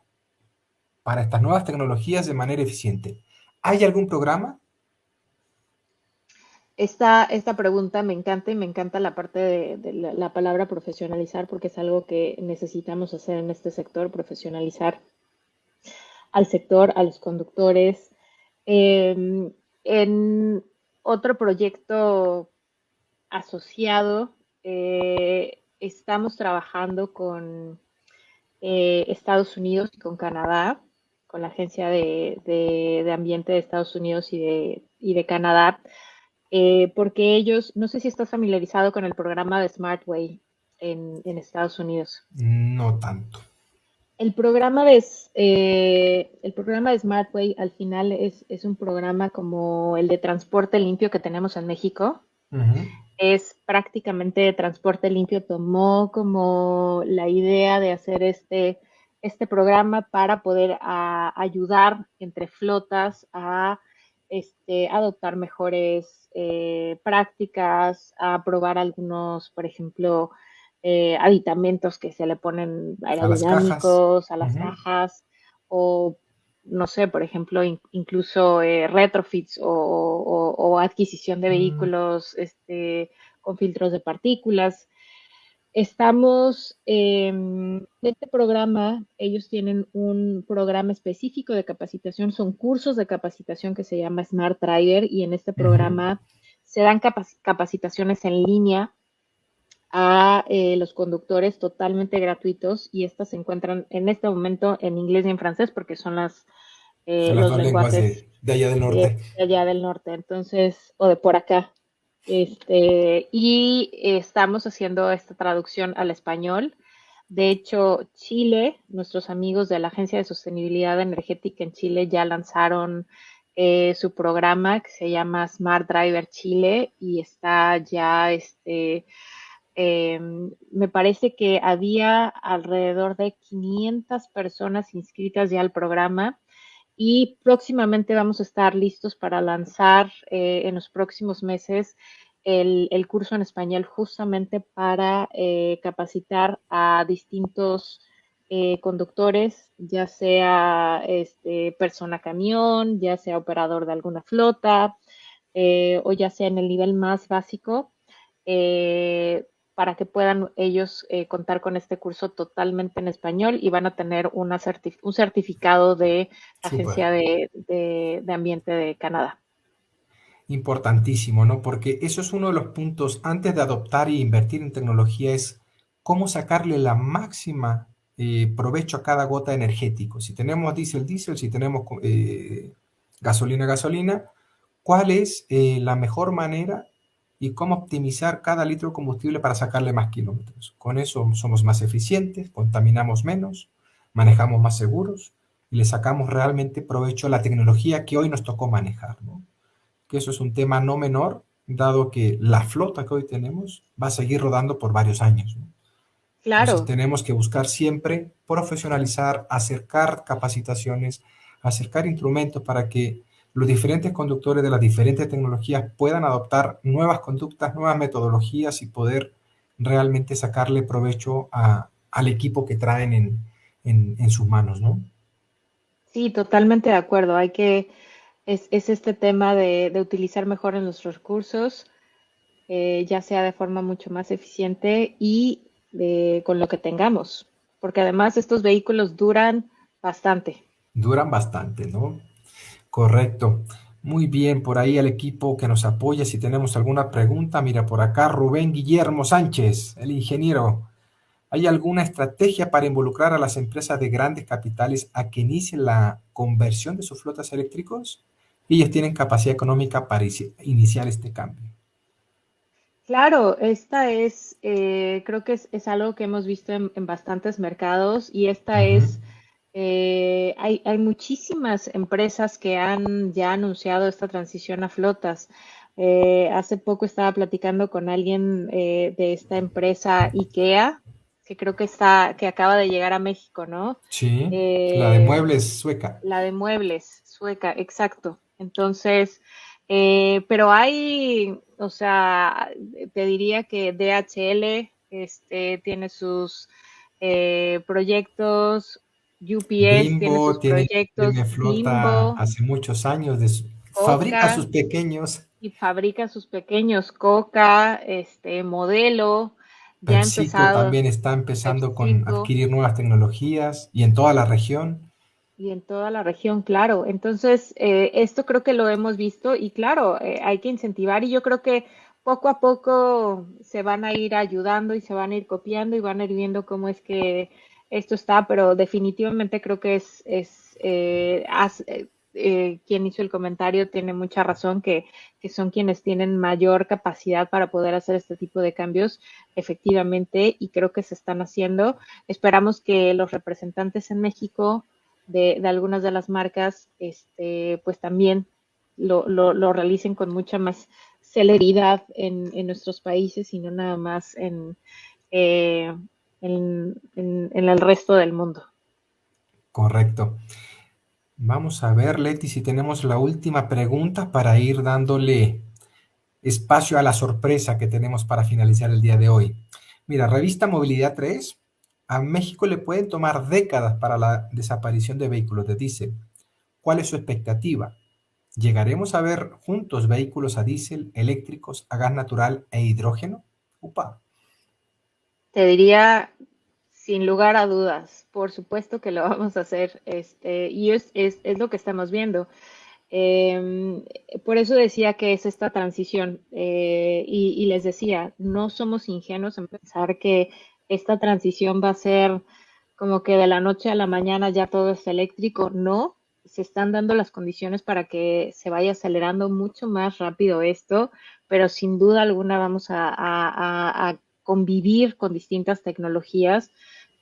para estas nuevas tecnologías de manera eficiente? ¿Hay algún programa? Esta pregunta me encanta y me encanta la parte de la palabra profesionalizar porque es algo que necesitamos hacer en este sector, profesionalizar al sector, a los conductores. En otro proyecto asociado, estamos trabajando con Estados Unidos y con Canadá, con la Agencia de Ambiente de Estados Unidos y de Canadá, porque ellos, no sé si estás familiarizado con el programa de Smartway en Estados Unidos. No tanto. El programa de Smartway al final es un programa como el de transporte limpio que tenemos en México, Ujú. es prácticamente Transporte Limpio tomó como la idea de hacer este programa para poder ayudar entre flotas a adoptar mejores prácticas, a probar algunos, por ejemplo, aditamentos que se le ponen A las cajas. aerodinámicos a las Ujú. cajas o no sé, por ejemplo, incluso retrofits o adquisición de Mm, vehículos con filtros de partículas. Estamos en este programa, ellos tienen un programa específico de capacitación, son cursos de capacitación que se llama Smart Driver y en este ujú. programa se dan capacitaciones en línea a los conductores totalmente gratuitos y estas se encuentran en este momento en inglés y en francés porque son Son las los dos lenguas lenguajes de allá del norte. de allá del norte, entonces, o de por acá. Y estamos haciendo esta traducción al español. De hecho, Chile, nuestros amigos de la Agencia de Sostenibilidad Energética en Chile ya lanzaron su programa que se llama Smart Driver Chile y está ya eh, me parece que había alrededor de 500 personas inscritas ya al programa y próximamente vamos a estar listos para lanzar en los próximos meses el curso en español justamente para capacitar a distintos conductores, ya sea persona camión, ya sea operador de alguna flota o ya sea en el nivel más básico para que puedan ellos contar con este curso totalmente en español y van a tener un certificado de Súper. Agencia de Ambiente de Canadá. Importantísimo, ¿no? Porque eso es uno de los puntos antes de adoptar e invertir en tecnología es cómo sacarle la máxima provecho a cada gota energético. Si tenemos diésel, diésel, si tenemos gasolina, gasolina, ¿cuál es la mejor manera y cómo optimizar cada litro de combustible para sacarle más kilómetros? Con eso somos más eficientes, contaminamos menos, manejamos más seguros y le sacamos realmente provecho a la tecnología que hoy nos tocó manejar, ¿no? Que eso es un tema no menor, dado que la flota que hoy tenemos va a seguir rodando por varios años, ¿no? Entonces Claro, tenemos que buscar siempre profesionalizar, acercar capacitaciones, acercar instrumentos para que los diferentes conductores de las diferentes tecnologías puedan adoptar nuevas conductas, nuevas metodologías y poder realmente sacarle provecho al equipo que traen en sus manos, ¿no? sí, totalmente de acuerdo. Es este tema de utilizar mejor en nuestros recursos, ya sea de forma mucho más eficiente y con lo que tengamos, porque además estos vehículos duran bastante. Duran bastante, ¿no? Correcto. Muy bien, por ahí al equipo que nos apoya, si tenemos alguna pregunta, mira por acá, Rubén Guillermo Sánchez, el ingeniero. ¿Hay alguna estrategia para involucrar a las empresas de grandes capitales a que inicien la conversión de sus flotas eléctricos? Ellos tienen capacidad económica para iniciar este cambio. Claro, creo que es algo que hemos visto en bastantes mercados y Ujú. hay muchísimas empresas que han ya anunciado esta transición a flotas. Hace poco estaba platicando con alguien de esta empresa IKEA, que creo que acaba de llegar a México, ¿no? Sí, la de Eh, muebles sueca. la de muebles, sueca, exacto. Entonces, pero hay, o sea, te diría que DHL tiene sus proyectos, UPS tiene Bimbo sus tiene proyectos, flota Bimbo, hace muchos años, fabrica sus Coca, pequeños. y fabrica sus pequeños Coca, Modelo, ya ha PepsiCo empezado también está empezando con PepsiCo, adquirir nuevas tecnologías y en toda la región. y en toda la región, claro. Entonces, esto creo que lo hemos visto y claro, hay que incentivar y yo creo que poco a poco se van a ir ayudando y se van a ir copiando y van a ir viendo cómo es que esto está, pero definitivamente creo que quien hizo el comentario tiene mucha razón que son quienes tienen mayor capacidad para poder hacer este tipo de cambios efectivamente y creo que se están haciendo. Esperamos que los representantes en México de algunas de las marcas, pues también lo realicen con mucha más celeridad en nuestros países y no nada más eh, en el resto del mundo. Correcto. Vamos a ver, Leti, si tenemos la última pregunta para ir dándole espacio a la sorpresa que tenemos para finalizar el día de hoy. Mira, revista Movilidad 3, a México le pueden tomar décadas para la desaparición de vehículos de diésel. ¿Cuál es su expectativa? ¿Llegaremos a ver juntos vehículos a diésel, eléctricos, a gas natural e hidrógeno? Upa. Te diría, sin lugar a dudas, por supuesto que lo vamos a hacer, y es lo que estamos viendo. Eh, por eso decía que es esta transición, y les decía, no somos ingenuos en pensar que esta transición va a ser como que de la noche a la mañana ya todo es eléctrico. No, se están dando las condiciones para que se vaya acelerando mucho más rápido esto, pero sin duda alguna vamos a convivir con distintas tecnologías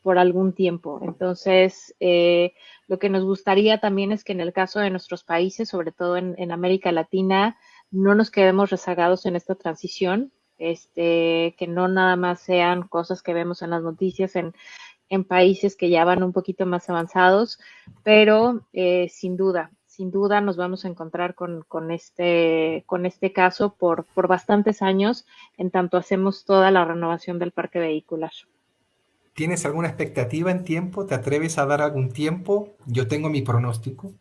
por algún tiempo. Entonces, lo que nos gustaría también es que en el caso de nuestros países, sobre todo en América Latina, no nos quedemos rezagados en esta transición, que no nada más sean cosas que vemos en las noticias en países que ya van un poquito más avanzados, pero sin duda nos vamos a encontrar con este caso por bastantes años, en tanto hacemos toda la renovación del parque vehicular. ¿Tienes alguna expectativa en tiempo? ¿Te atreves a dar algún tiempo? Yo tengo mi pronóstico.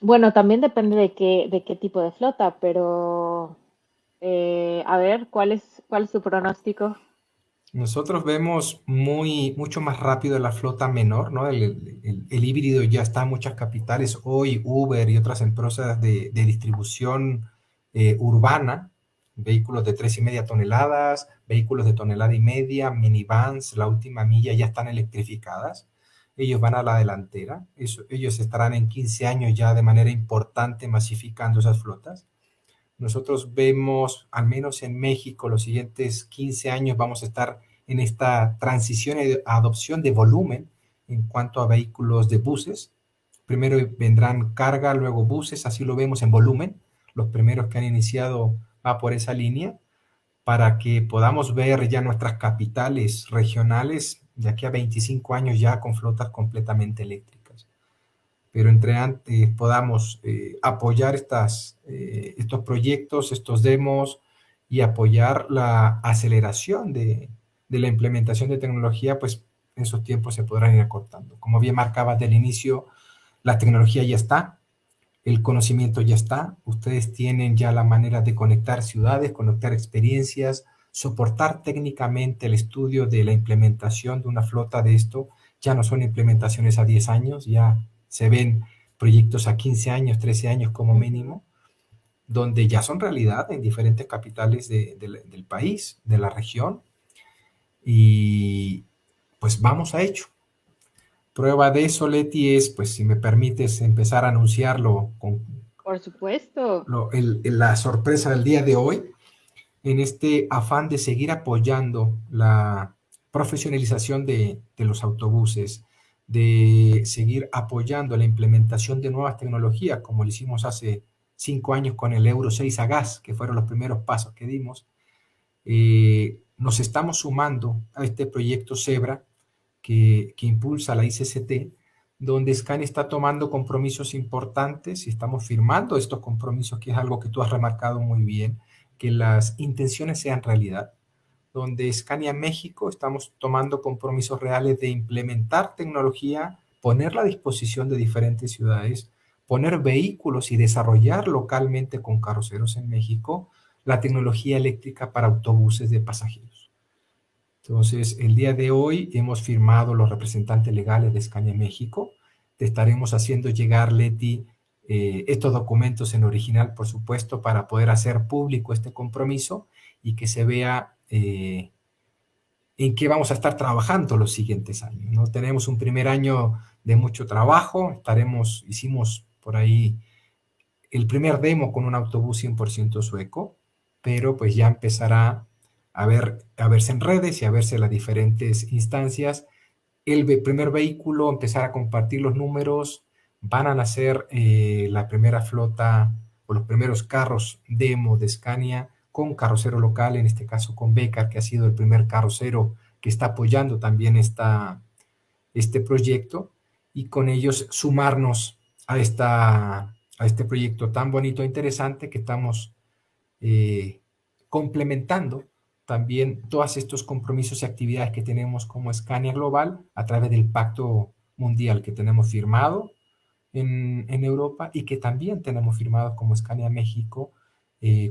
Bueno, también depende de qué tipo de flota, pero a ver, cuál es tu pronóstico? Nosotros vemos mucho más rápido la flota menor, ¿no? El híbrido ya está en muchas capitales. Hoy Uber y otras empresas de distribución urbana, vehículos de 3,5 toneladas, vehículos de tonelada y media, minivans, la última milla ya están electrificadas. Ellos van a la delantera. Ellos estarán en 15 años ya de manera importante masificando esas flotas. Nosotros vemos, al menos en México, los siguientes 15 años vamos a estar en esta transición y adopción de volumen en cuanto a vehículos de buses. Primero vendrán carga, luego buses, así lo vemos en volumen. Los primeros que han iniciado va por esa línea para que podamos ver ya nuestras capitales regionales de aquí a 25 años ya con flotas completamente eléctricas, pero entre antes podamos apoyar estos proyectos, estos demos y apoyar la aceleración de la implementación de tecnología, pues esos tiempos se podrán ir acortando. Como bien marcabas del inicio, la tecnología ya está, el conocimiento ya está, ustedes tienen ya la manera de conectar ciudades, conectar experiencias, soportar técnicamente el estudio de la implementación de una flota de esto. Ya no son implementaciones a 10 años, ya se ven proyectos a 15 años, 13 años como mínimo, donde ya son realidad en diferentes capitales del país, de la región, y pues vamos a ello. Prueba de eso, Leti, es, pues si me permites empezar a anunciarlo con Por supuesto. la sorpresa del día de hoy, en este afán de seguir apoyando la profesionalización de los autobuses, de seguir apoyando la implementación de nuevas tecnologías, como lo hicimos hace 5 años con el Euro 6 a gas, que fueron los primeros pasos que dimos. Nos estamos sumando a este proyecto Zebra que impulsa la ICCT, donde Scania está tomando compromisos importantes y estamos firmando estos compromisos, que es algo que tú has remarcado muy bien, que las intenciones sean realidad, donde Scania México estamos tomando compromisos reales de implementar tecnología, ponerla a disposición de diferentes ciudades, poner vehículos y desarrollar localmente con carroceros en México la tecnología eléctrica para autobuses de pasajeros. Entonces, el día de hoy hemos firmado los representantes legales de Scania México. Te estaremos haciendo llegar, Leti, estos documentos en original, por supuesto, para poder hacer público este compromiso y que se vea en qué vamos a estar trabajando los siguientes años, ¿no? Tenemos un primer año de mucho trabajo. Hicimos por ahí el primer demo con un autobús 100% sueco, pero pues ya empezará a verse en redes y a verse en las diferentes instancias. El primer vehículo, empezar a compartir los números, van a nacer la primera flota o los primeros carros demo de Scania con carrocero local, en este caso con Becar, que ha sido el primer carrocero que está apoyando también este proyecto, y con ellos sumarnos a este proyecto tan bonito e interesante que estamos complementando también todos estos compromisos y actividades que tenemos como Scania Global a través del Pacto Mundial que tenemos firmado en Europa y que también tenemos firmado como Scania México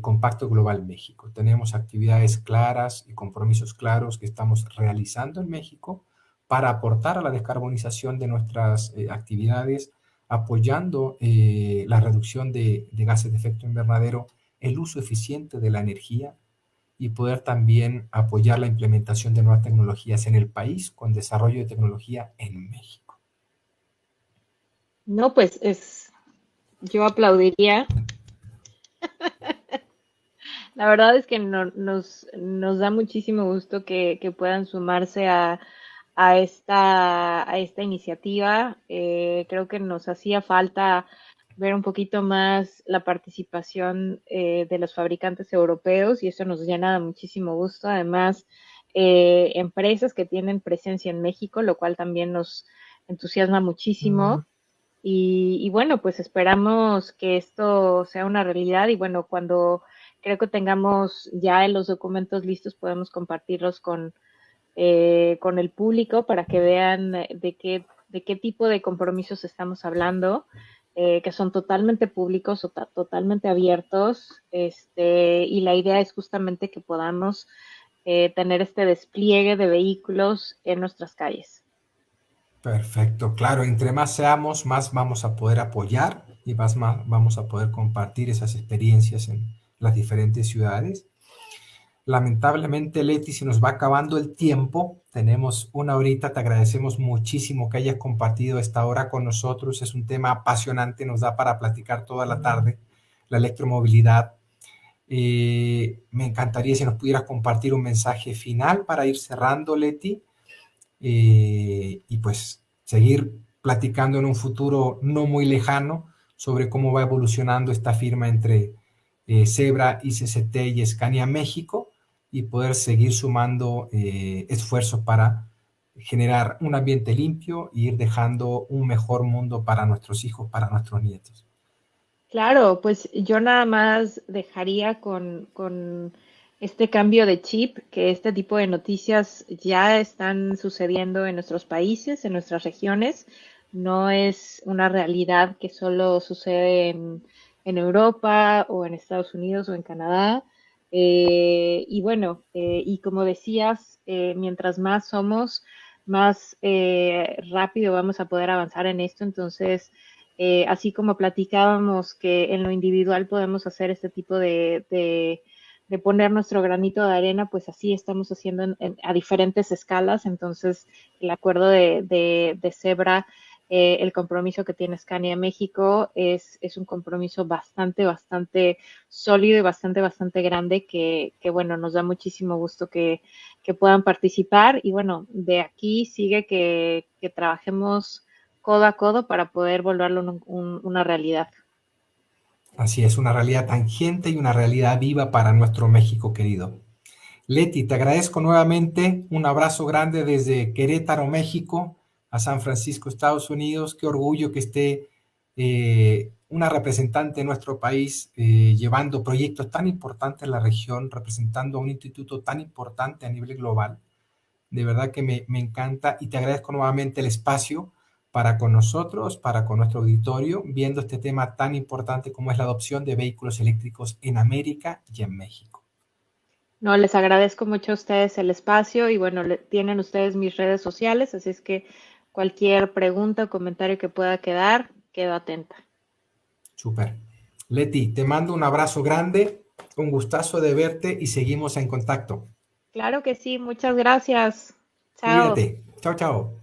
con Pacto Global México. Tenemos actividades claras y compromisos claros que estamos realizando en México para aportar a la descarbonización de nuestras actividades, apoyando la reducción de gases de efecto invernadero, el uso eficiente de la energía y poder también apoyar la implementación de nuevas tecnologías en el país con desarrollo de tecnología en México. No, pues yo aplaudiría. La verdad es que nos da muchísimo gusto que puedan sumarse a esta iniciativa. Creo que nos hacía falta ver un poquito más la participación de los fabricantes europeos y eso nos llena de muchísimo gusto. Además, empresas que tienen presencia en México, lo cual también nos entusiasma muchísimo. Y bueno, pues esperamos que esto sea una realidad y bueno, cuando creo que tengamos ya los documentos listos, podemos compartirlos con el público para que vean de qué tipo de compromisos estamos hablando, que son totalmente públicos o totalmente abiertos, y la idea es justamente que podamos tener este despliegue de vehículos en nuestras calles. Perfecto, claro, entre más seamos, más vamos a poder apoyar y más vamos a poder compartir esas experiencias en las diferentes ciudades. Lamentablemente, Leti, se nos va acabando el tiempo. Tenemos una horita. Te agradecemos muchísimo que hayas compartido esta hora con nosotros. Es un tema apasionante, nos da para platicar toda la tarde, la electromovilidad. Me encantaría si nos pudieras compartir un mensaje final para ir cerrando, Leti, y pues seguir platicando en un futuro no muy lejano sobre cómo va evolucionando esta firma entre Zebra, ICCT y Scania México y poder seguir sumando esfuerzos para generar un ambiente limpio e ir dejando un mejor mundo para nuestros hijos, para nuestros nietos. Claro, pues yo nada más dejaría con este cambio de chip, que este tipo de noticias ya están sucediendo en nuestros países, en nuestras regiones. No es una realidad que solo sucede en Europa o en Estados Unidos o en Canadá. Y bueno, y como decías, mientras más somos, más rápido vamos a poder avanzar en esto. Entonces, así como platicábamos que en lo individual podemos hacer este tipo de poner nuestro granito de arena, pues así estamos haciendo a diferentes escalas. Entonces, el acuerdo de Zebra, el compromiso que tiene Scania México es un compromiso bastante sólido y bastante grande que bueno, nos da muchísimo gusto que puedan participar. Y bueno, de aquí sigue que trabajemos codo a codo para poder volverlo una realidad. Así es, una realidad tangente y una realidad viva para nuestro México querido. Leti, te agradezco nuevamente. Un abrazo grande desde Querétaro, México, a San Francisco, Estados Unidos. Qué orgullo que esté una representante de nuestro país llevando proyectos tan importantes en la región, representando a un instituto tan importante a nivel global. De verdad que me encanta y te agradezco nuevamente el espacio para con nosotros, para con nuestro auditorio, viendo este tema tan importante como es la adopción de vehículos eléctricos en América y en México. No, les agradezco mucho a ustedes el espacio y bueno, tienen ustedes mis redes sociales, así es que cualquier pregunta o comentario que pueda quedar, quedo atenta. Súper. Leti, te mando un abrazo grande, un gustazo de verte y seguimos en contacto. Claro que sí, muchas gracias. Chao. Cuídate. Chao, chao.